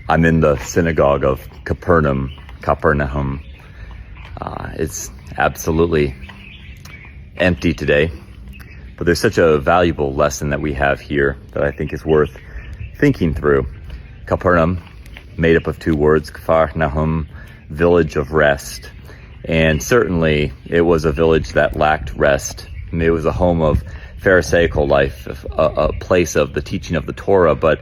I'm in the synagogue of Capernaum. It's absolutely empty today, but there's such a valuable lesson that we have here that I think is worth thinking through. Capernaum, made up of two words, Capernaum, village of rest. And certainly it was a village that lacked rest. It was a home of Pharisaical life, a place of the teaching of the Torah, but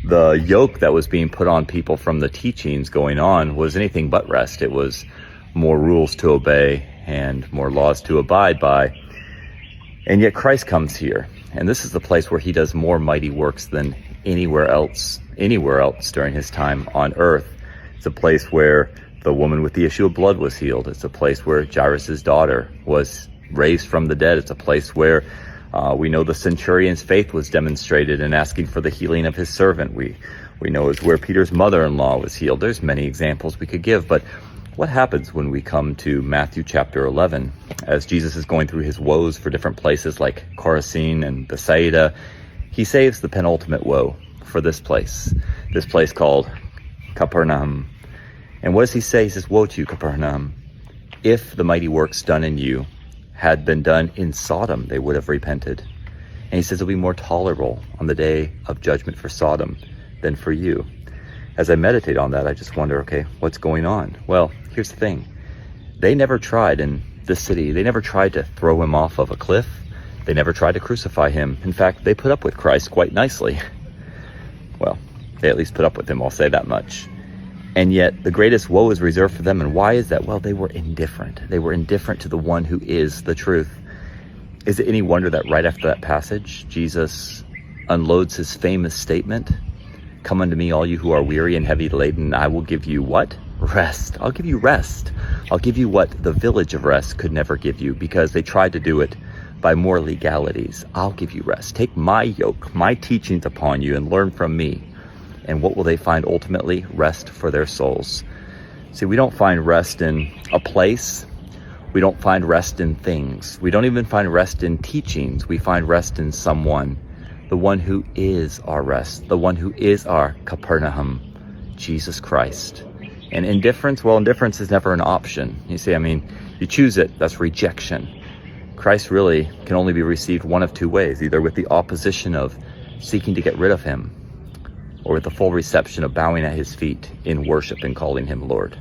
the yoke that was being put on people from the teachings going on was anything but rest. It was more rules to obey and more laws to abide by. And yet Christ comes here, and this is the place where he does more mighty works than anywhere else during his time on earth. It's a place where the woman with the issue of blood was healed. It's a place where Jairus' daughter was raised from the dead. It's a place where we know the centurion's faith was demonstrated in asking for the healing of his servant. We know it's where Peter's mother-in-law was healed. There's many examples we could give, but what happens when we come to Matthew chapter 11, as Jesus is going through his woes for different places like Chorazin and Bethsaida? He saves the penultimate woe for this place called Capernaum. And what does he say? He says, "Woe to you, Capernaum! If the mighty works done in you had been done in Sodom, they would have repented." And he says it'll be more tolerable on the day of judgment for Sodom than for you. As I meditate on that, I just wonder, okay, what's going on? Well, here's the thing. They never tried in this city. They never tried to throw him off of a cliff. They never tried to crucify him. In fact, they put up with Christ quite nicely. Well, they at least put up with him, I'll say that much. And yet the greatest woe is reserved for them. And why is that? Well, they were indifferent. They were indifferent to the one who is the truth. Is it any wonder that right after that passage, Jesus unloads his famous statement, "Come unto me, all you who are weary and heavy laden, and I will give you" what? Rest. I'll give you rest. I'll give you what the village of rest could never give you, because they tried to do it by more legalities. I'll give you rest. Take my yoke, my teachings upon you, and learn from me. And what will they find ultimately? Rest for their souls. See, we don't find rest in a place. We don't find rest in things. We don't even find rest in teachings. We find rest in someone, the one who is our rest, the one who is our Capernaum, Jesus Christ. And indifference, well, indifference is never an option. You see, you choose it, that's rejection. Christ really can only be received one of two ways, either with the opposition of seeking to get rid of him, or with the full reception of bowing at his feet in worship and calling him Lord.